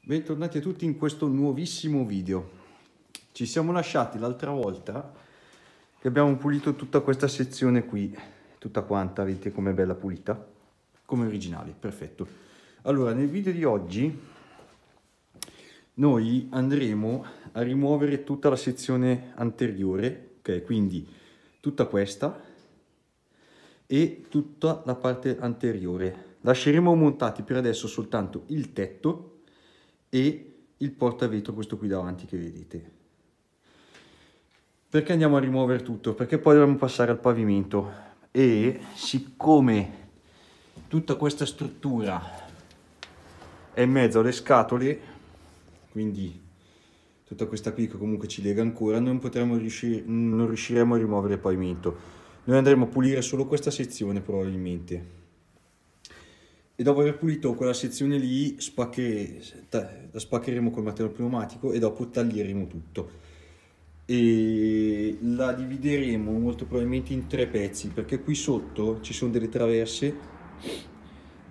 Bentornati a tutti in questo nuovissimo video. Ci siamo lasciati l'altra volta che abbiamo pulito tutta questa sezione qui, tutta quanta, vedete com'è bella pulita? Come originale, perfetto. Allora, nel video di oggi noi andremo a rimuovere tutta la sezione anteriore, ok? Quindi tutta questa e tutta la parte anteriore. Lasceremo montati per adesso soltanto il tetto e il portavetro, questo qui davanti che vedete. Perché andiamo a rimuovere tutto? Perché poi dobbiamo passare al pavimento e siccome tutta questa struttura è in mezzo alle scatole, quindi tutta questa qui che comunque ci lega ancora, non riusciremo a rimuovere il pavimento. Noi andremo a pulire solo questa sezione probabilmente. E dopo aver pulito quella sezione lì la spaccheremo col martello pneumatico e dopo taglieremo tutto e la divideremo molto probabilmente in 3 pezzi, perché qui sotto ci sono delle traverse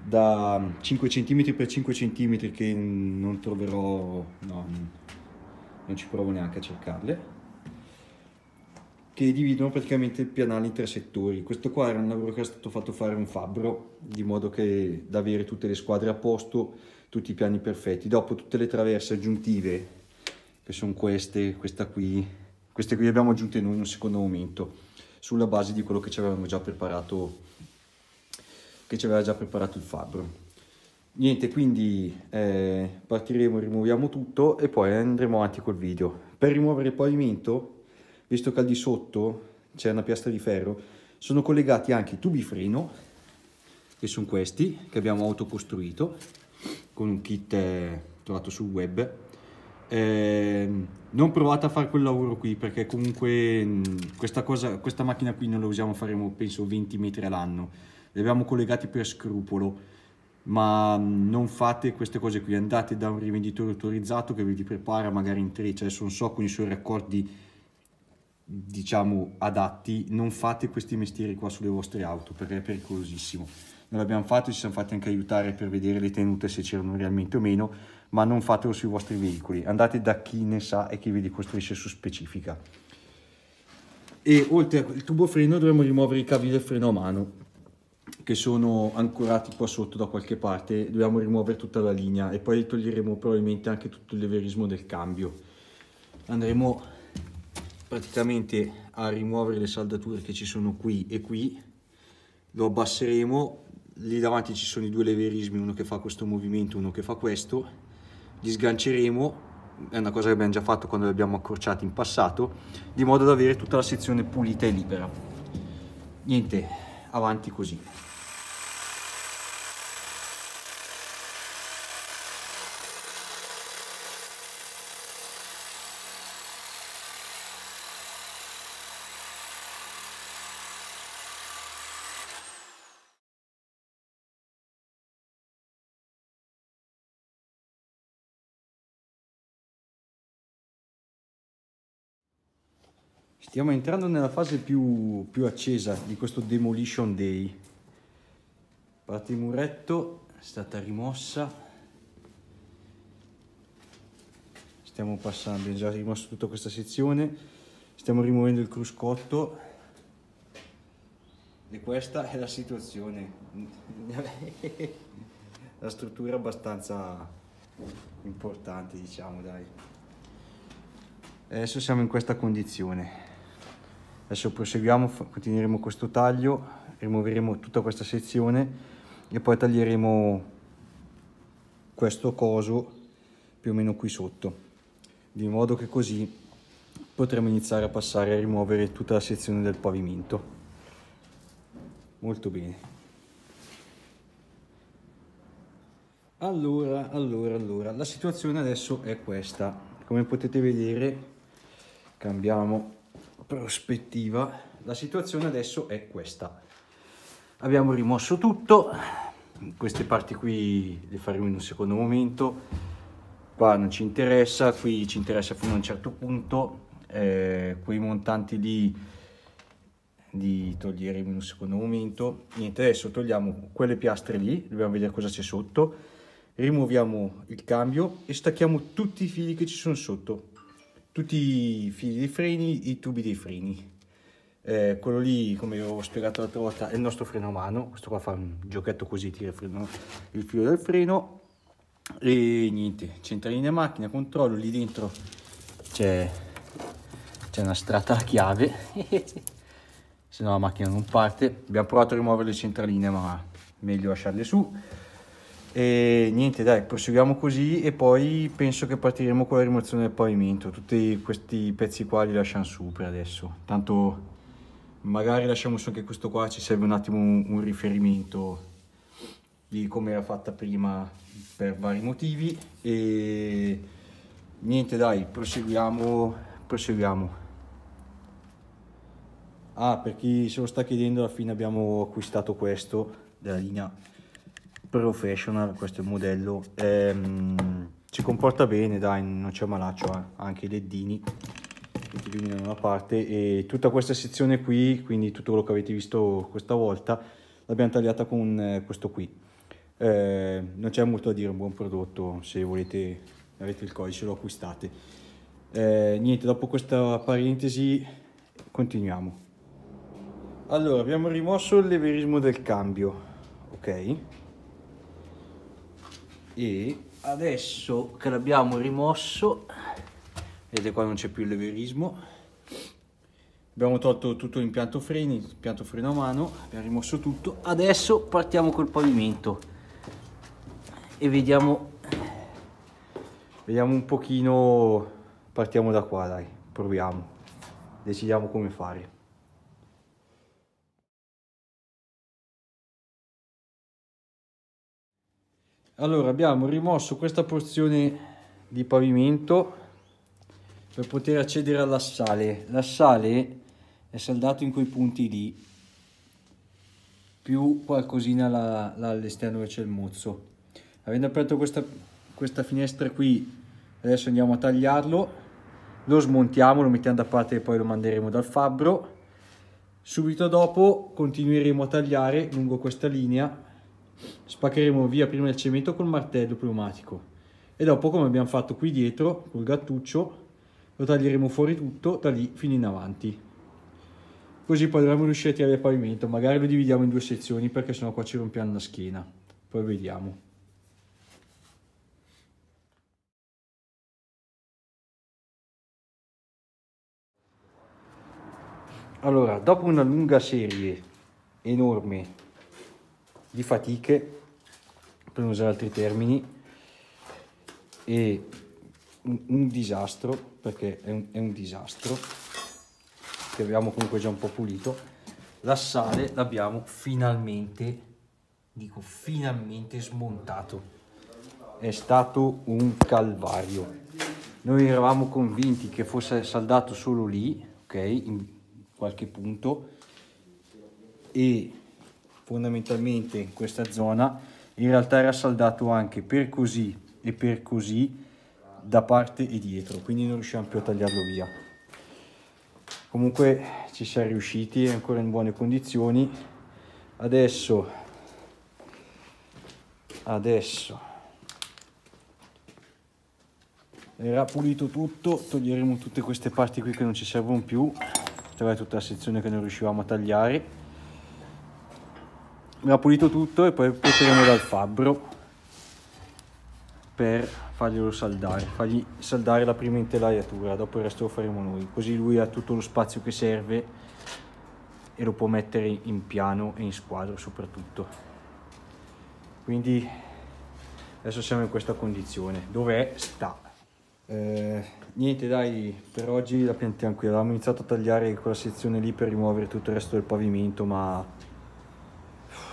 da 5 cm per 5 cm che non troverò, no, non ci provo neanche a cercarle, che dividono praticamente il pianale in 3 settori. Questo qua era un lavoro che è stato fatto fare un fabbro, di modo che da avere tutte le squadre a posto, tutti i piani perfetti. Dopo tutte le traverse aggiuntive, che sono queste qui abbiamo aggiunte noi in un secondo momento, sulla base di quello che ci avevamo già preparato, che ci aveva già preparato il fabbro. Niente, quindi partiremo, rimuoviamo tutto e poi andremo avanti col video. Per rimuovere il pavimento, visto che al di sotto c'è una piastra di ferro, sono collegati anche i tubi freno, che sono questi, che abbiamo autocostruito con un kit trovato sul web. Non provate a fare quel lavoro qui, perché comunque questa macchina qui non la usiamo, faremo penso 20 metri all'anno. Li abbiamo collegati per scrupolo, ma non fate queste cose qui. Andate da un rivenditore autorizzato che vi prepara magari in treccia, adesso non so con i suoi raccordi diciamo adatti. Non fate questi mestieri qua sulle vostre auto perché è pericolosissimo. Noi l'abbiamo fatto, ci siamo fatti anche aiutare per vedere le tenute se c'erano realmente o meno, ma non fatelo sui vostri veicoli, andate da chi ne sa e chi vi costruisce su specifica. E oltre al tubo freno dovremo rimuovere i cavi del freno a mano che sono ancorati qua sotto da qualche parte, dobbiamo rimuovere tutta la linea e poi toglieremo probabilmente anche tutto il leverismo del cambio. Andremo praticamente a rimuovere le saldature che ci sono qui e qui, lo abbasseremo, lì davanti ci sono i 2 leverismi, uno che fa questo movimento, uno che fa questo, li sganceremo, è una cosa che abbiamo già fatto quando li abbiamo accorciati in passato, di modo da avere tutta la sezione pulita e libera. Niente, avanti così. Stiamo entrando nella fase più accesa di questo Demolition Day. Parte il muretto, è stata rimossa. Stiamo passando, abbiamo già rimosso tutta questa sezione. Stiamo rimuovendo il cruscotto. E questa è la situazione. La struttura è abbastanza importante, diciamo, dai. Adesso siamo in questa condizione. Adesso proseguiamo, continueremo questo taglio, rimuoveremo tutta questa sezione e poi taglieremo questo coso più o meno qui sotto, di modo che così potremo iniziare a passare a rimuovere tutta la sezione del pavimento. Molto bene. Allora, la situazione adesso è questa. Come potete vedere, cambiamo prospettiva, la situazione adesso è questa. Abbiamo rimosso tutto, queste parti qui le faremo in un secondo momento, qua non ci interessa, qui ci interessa fino a un certo punto, quei montanti lì li toglieremo in un secondo momento. Niente, adesso togliamo quelle piastre lì, dobbiamo vedere cosa c'è sotto, rimuoviamo il cambio e stacchiamo tutti i fili che ci sono sotto, tutti i fili dei freni, i tubi dei freni. Quello lì, come ho spiegato l'altra volta, è il nostro freno a mano. Questo qua fa un giochetto così, tira il filo del freno. E niente, centralina macchina, controllo. Lì dentro c'è una strata a chiave se no la macchina non parte. Abbiamo provato a rimuovere le centraline, ma meglio lasciarle su. E niente, dai, proseguiamo così e poi penso che partiremo con la rimozione del pavimento. Tutti questi pezzi qua li lasciamo su per adesso, tanto magari lasciamo su anche questo qua, ci serve un attimo un riferimento di come era fatta prima per vari motivi. E niente, dai, proseguiamo. Ah, per chi se lo sta chiedendo, alla fine abbiamo acquistato questo della linea Professional. Questo è il modello, si comporta bene, dai, non c'è malaccio, ha anche i leddini che ti illuminano una parte. E tutta questa sezione qui, quindi tutto quello che avete visto questa volta, l'abbiamo tagliata con questo qui. Non c'è molto da dire, un buon prodotto, se volete, avete il codice, lo acquistate. Niente, dopo questa parentesi continuiamo. Allora, abbiamo rimosso il leverismo del cambio, ok? E adesso che l'abbiamo rimosso, vedete qua non c'è più il leverismo, abbiamo tolto tutto l'impianto freni, l'impianto freno a mano, abbiamo rimosso tutto. Adesso partiamo col pavimento e vediamo un pochino, partiamo da qua, dai, proviamo, decidiamo come fare. Allora, abbiamo rimosso questa porzione di pavimento per poter accedere all'assale. L'assale è saldato in quei punti lì, più qualcosina là all'esterno dove c'è il mozzo. Avendo aperto questa finestra qui, adesso andiamo a tagliarlo, lo smontiamo, lo mettiamo da parte e poi lo manderemo dal fabbro. Subito dopo continueremo a tagliare lungo questa linea, spaccheremo via prima il cemento col martello pneumatico e dopo, come abbiamo fatto qui dietro col gattuccio, lo taglieremo fuori tutto da lì fino in avanti, così poi dovremo riuscire a tirare il pavimento. Magari lo dividiamo in due sezioni perché sennò qua ci rompiamo la schiena, poi vediamo. Allora, dopo una lunga serie enorme di fatiche, per non usare altri termini, e un disastro, perché è un disastro che abbiamo comunque già un po' pulito, l'assale l'abbiamo finalmente, dico finalmente, smontato. È stato un calvario. Noi eravamo convinti che fosse saldato solo lì, ok, in qualche punto, e fondamentalmente in questa zona. In realtà era saldato anche per così e per così, da parte e dietro, quindi non riusciamo più a tagliarlo via. Comunque ci siamo riusciti, è ancora in buone condizioni. Adesso era pulito tutto, toglieremo tutte queste parti qui che non ci servono più, tutta la sezione che non riuscivamo a tagliare. Abbiamo pulito tutto e poi porteremo dal fabbro per farglielo saldare, fargli saldare la prima intelaiatura, dopo il resto lo faremo noi, così lui ha tutto lo spazio che serve e lo può mettere in piano e in squadro soprattutto. Quindi adesso siamo in questa condizione, dov'è sta. Niente, dai, per oggi la piantiamo qui. Avevamo iniziato a tagliare quella sezione lì per rimuovere tutto il resto del pavimento, ma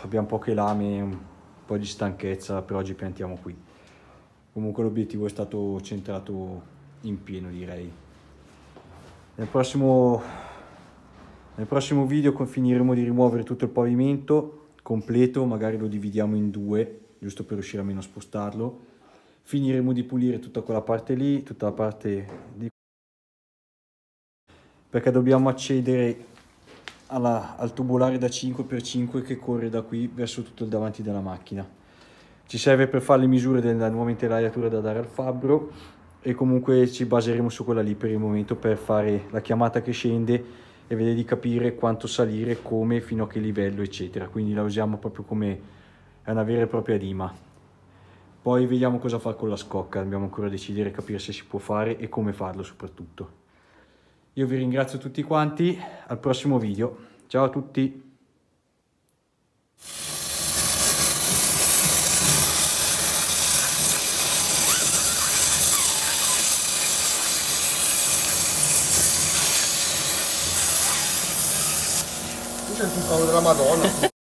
abbiamo poche lame, un po' di stanchezza, per oggi piantiamo qui. Comunque l'obiettivo è stato centrato in pieno, direi. Nel prossimo video finiremo di rimuovere tutto il pavimento completo, magari lo dividiamo in due, giusto per riuscire a meno spostarlo. Finiremo di pulire tutta quella parte lì, tutta la parte di... perché dobbiamo accedere al tubolare da 5x5 che corre da qui verso tutto il davanti della macchina. Ci serve per fare le misure della nuova intelaiatura da dare al fabbro, e comunque ci baseremo su quella lì per il momento per fare la chiamata che scende e vedere di capire quanto salire, come, fino a che livello, eccetera. Quindi la usiamo proprio come una vera e propria dima. Poi vediamo cosa fare con la scocca, dobbiamo ancora decidere, capire se si può fare e come farlo soprattutto. Io vi ringrazio tutti quanti, al prossimo video. Ciao a tutti! Tu senti un cavolo della Madonna.